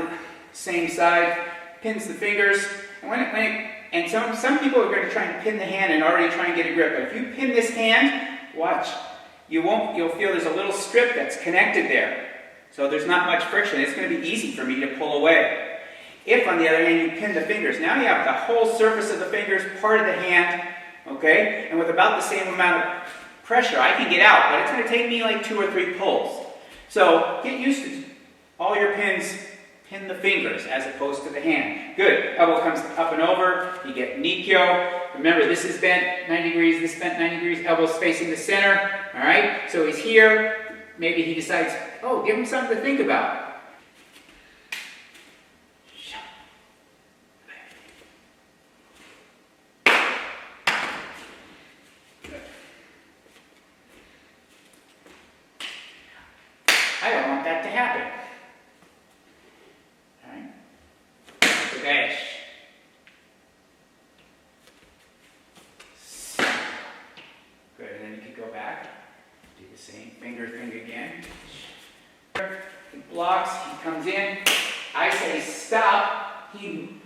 the same side, pins the fingers. And some people are going to try and pin the hand and already try and get a grip. But if you pin this hand, watch, you'll feel there's a little strip that's connected there. So there's not much friction. It's going to be easy for me to pull away. If, on the other hand, you pin the fingers, now you have the whole surface of the fingers, part of the hand, okay? And with about the same amount of pressure, I can get out, but it's going to take me like 2 or 3 pulls. So get used to all your pins, pin the fingers as opposed to the hand. Good. Elbow comes up and over. You get Nikyo. Remember, this is bent 90 degrees, this bent 90 degrees. Elbows facing the center. All right? So he's here. Maybe he decides, oh, give him something to think about. I don't want that to happen. All right? That's a dash. Good, and then you can go back. Do the same finger thing again. He blocks, he comes in. I say stop. He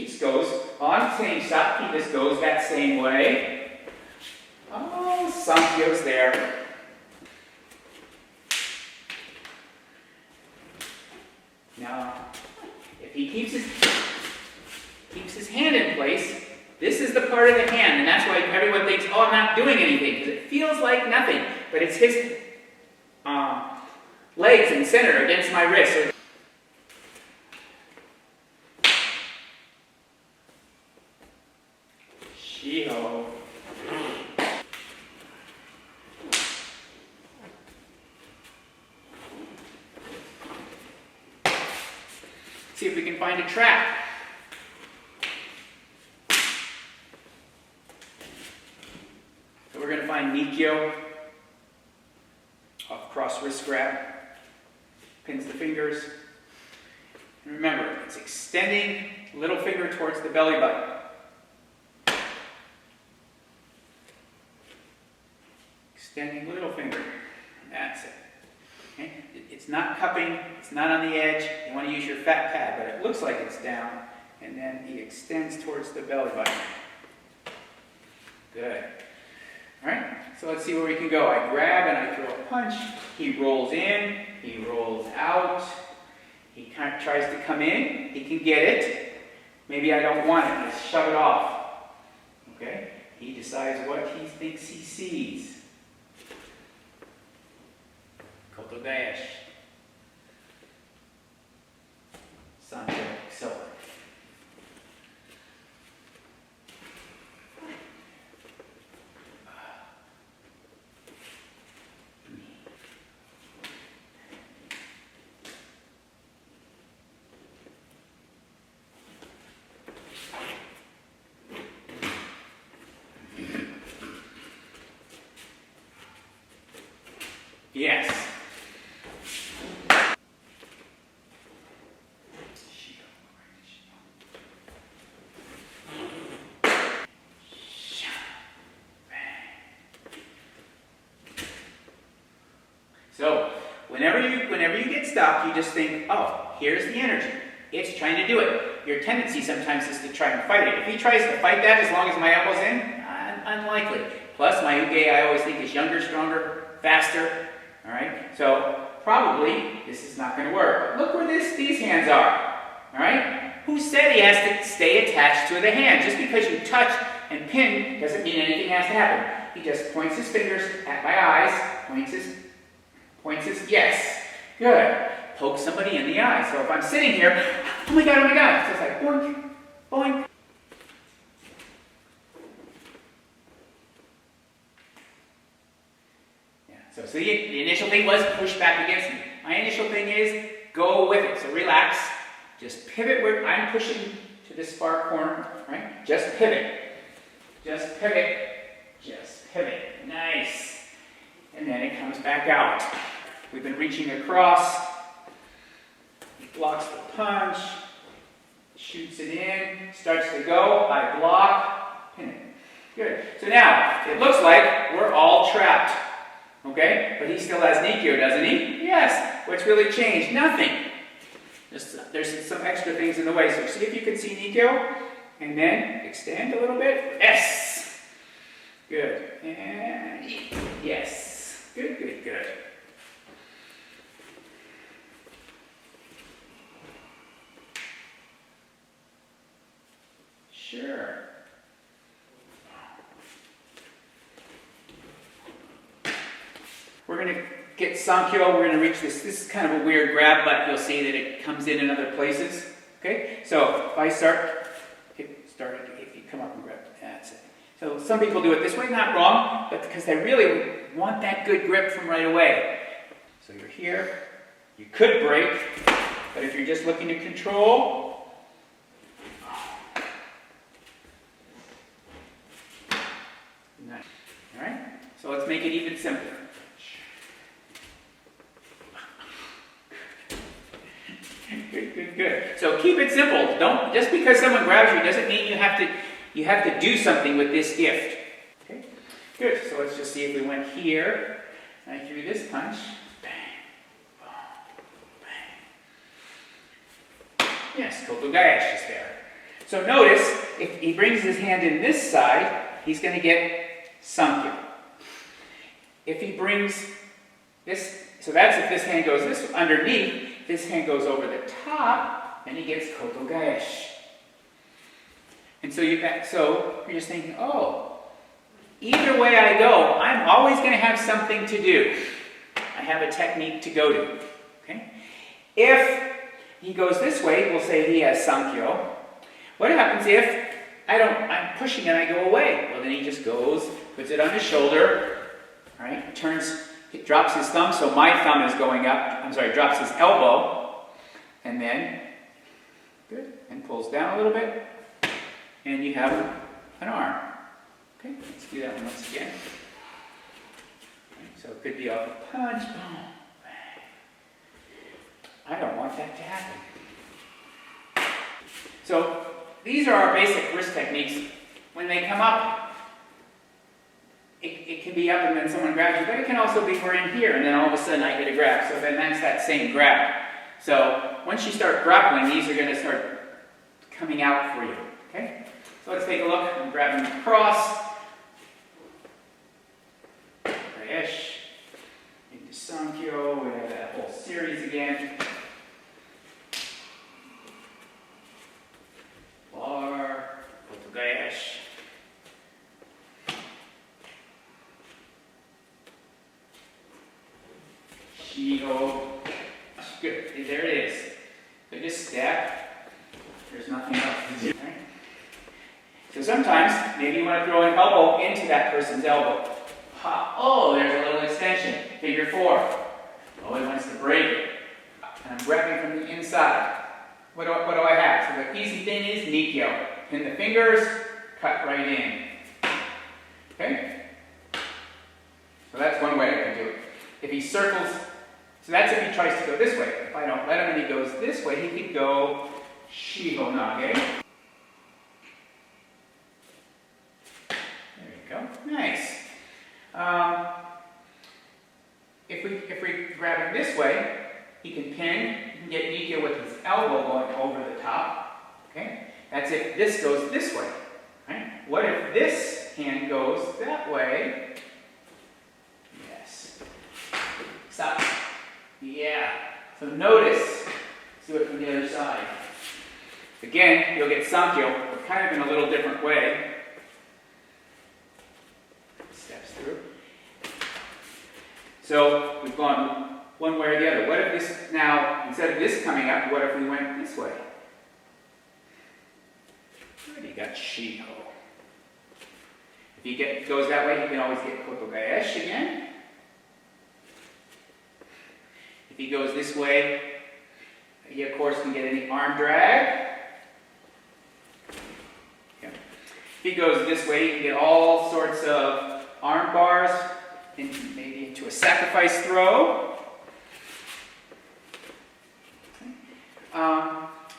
just goes on same stop. He just goes that same way. Oh, Sankyo's there. Now, if he keeps his hand in place, this is the part of the hand, and that's why everyone thinks, oh, I'm not doing anything, because it feels like nothing, but it's his legs in center against my wrist. Shiho. See if we can find a trap. So we're going to find Nikyo, off cross wrist grab, pins the fingers. And remember, it's extending little finger towards the belly button. Extending little finger. That's it. Okay? It's not cupping, it's not on the edge. You want to use your fat pad, but it looks like it's down. And then he extends towards the belly button. Good. All right, so let's see where we can go. I grab and I throw a punch. He rolls in, he rolls out. He kind of tries to come in. He can get it. Maybe I don't want it. Let's shove it off. Okay? He decides what he thinks he sees. Koto dash. Sancho accelerate. Yes. So, whenever you get stopped, you just think, oh, here's the energy. It's trying to do it. Your tendency sometimes is to try and fight it. If he tries to fight that as long as my elbow's in, unlikely. Plus, my uge I always think is younger, stronger, faster. All right? So, probably, this is not going to work. But look where these hands are. All right? Who said he has to stay attached to the hand? Just because you touch and pin doesn't mean anything has to happen. He just points his fingers at my eyes, points his, yes, good. Poke somebody in the eye. So if I'm sitting here, oh my God, so it's like boink, boink. Yeah, so the initial thing was push back against me. My initial thing is go with it. So relax. Just pivot where I'm pushing to this far corner, right? Just pivot. Just pivot. Just pivot. Nice. And then it comes back out. We've been reaching across. He blocks the punch. Shoots it in. Starts to go. I block. Pin it. Good. So now, it looks like we're all trapped. Okay? But he still has Nikyo, doesn't he? Yes. What's really changed? Nothing. there's some extra things in the way. So see if you can see Nikyo, and then extend a little bit. Yes. Good. And yes. Good, good, good. Sure. We're going to get Sankyo. We're going to reach this. This is kind of a weird grab, but you'll see that it comes in other places. Okay? So if I start, if you come up and grab, that's it. So some people do it this way, not wrong, but because they really want that good grip from right away. So you're here. You could break, but if you're just looking to control, nice. All right? So let's make it even simpler. Good, good, good. So keep it simple. Don't just because someone grabs you doesn't mean you have to do something with this gift. Okay? Good. So let's just see if we went here. I threw this punch. Bang. Boom. Bang. Yes, Kotogaeshi is there. So notice if he brings his hand in this side, he's going to get Sankyo. If he brings this, so that's if this hand goes this underneath. This hand goes over the top, and he gets Kotogaeshi. And so you're just thinking, oh, either way I go, I'm always going to have something to do. I have a technique to go to. Okay? If he goes this way, we'll say he has Sankyo. What happens if I'm pushing and I go away? Well, then he just goes, puts it on his shoulder, right? It drops his thumb, so my thumb is going up. Drops his elbow, and then, good, and pulls down a little bit, and you have an arm. Okay, let's do that one once again. So it could be off a punch, boom, bang. I don't want that to happen. So these are our basic wrist techniques. When they come up, it can be up and then someone grabs you, but it can also be we're in here and then all of a sudden I get a grab. So then that's that same grab. So once you start grappling, these are going to start coming out for you. Okay? So let's take a look. I'm grabbing across. Ish. Into Sankyo. We have that whole series again. Bar. Kotogaeshi. Good. There it is. So just step. There's nothing else to do. Right? So sometimes, maybe you want to throw an elbow into that person's elbow. Ha. Oh, there's a little extension. Figure 4. Oh, he wants to break it. And I'm grabbing from the inside. What do I have? So the easy thing is Nikyo. Pin the fingers, cut right in. Okay? So that's one way I can do it. If he circles, so that's if he tries to go this way. If I don't let him and he goes this way, he could go Shiho Nage. There you go. Nice. If we grab him this way, he can pin. He can get Nikyo with his elbow going over the top. Okay? That's if this goes this way. Right? What if this hand goes that way? Yes. Stop. Yeah. So notice. Do it from the other side. Again, you'll get Sankyo, but kind of in a little different way. Steps through. So we've gone one way or the other. What if this now, instead of this coming up, what if we went this way? Good, you got Shiho. If he goes that way, he can always get Kotogaeshi again. If he goes this way, he of course can get any arm drag. Yeah. If he goes this way, he can get all sorts of arm bars, maybe into a sacrifice throw.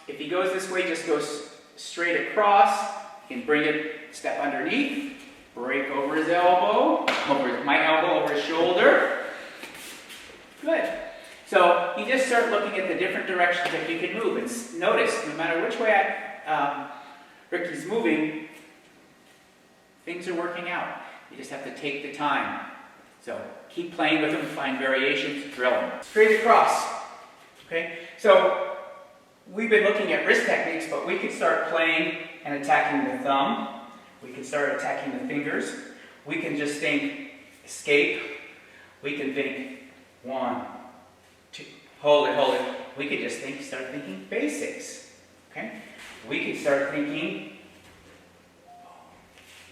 If he goes this way, just goes straight across. He can bring it, step underneath, break over his elbow, my elbow over his shoulder. Good. So you just start looking at the different directions that you can move, and notice, no matter which way Ricky's moving, things are working out. You just have to take the time. So keep playing with them, find variations, drill them. Straight across. Okay? So we've been looking at wrist techniques, but we could start playing and attacking the thumb. We can start attacking the fingers. We can just think escape. We can think 1, 2, hold it. We could just start thinking basics. Okay? We could start thinking,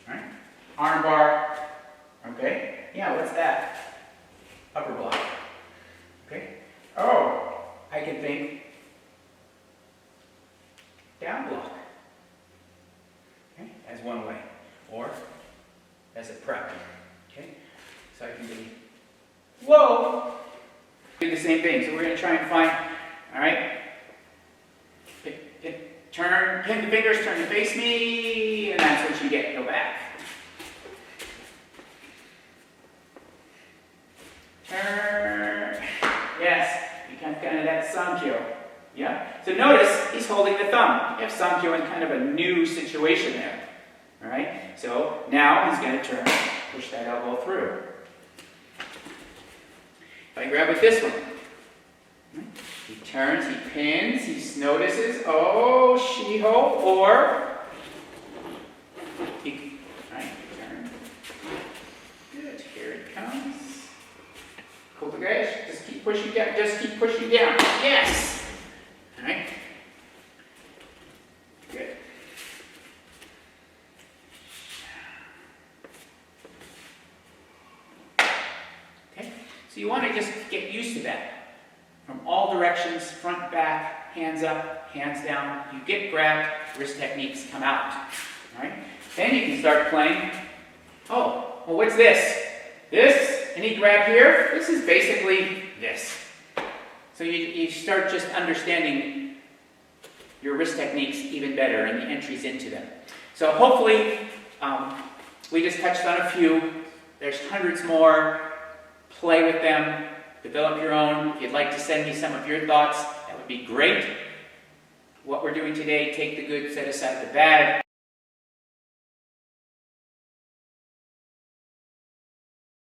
right? Arm bar. Okay? Yeah, what's that? Upper block. Okay? Oh, I can think down block. Okay? As one way. Or as a prep. Okay? So I can be, whoa! Do the same thing. So we're going to try and find, all right? Turn, pin the fingers, turn to face me, and that's what you get. Go back. Turn. Yes, you kind of that Sankyo. Yeah? So notice he's holding the thumb. You have Sankyo in kind of a new situation there. All right? So now he's going to turn, push that elbow through. If I grab with this one, he turns, he pins, he notices, oh, Shiho, or he, right, turn. Good, here it comes. Kotogaeshi, just keep pushing down, Yes! All right. Good. Okay, so you want to just get used to that. From all directions, front, back, hands up, hands down. You get grabbed, wrist techniques come out. All right? Then you can start playing. Oh, well, what's this? This? Any grab here? This is basically this. So you start just understanding your wrist techniques even better and the entries into them. So hopefully, we just touched on a few. There's hundreds more. Play with them. Develop your own. If you'd like to send me some of your thoughts, that would be great. What we're doing today, take the good, set aside the bad.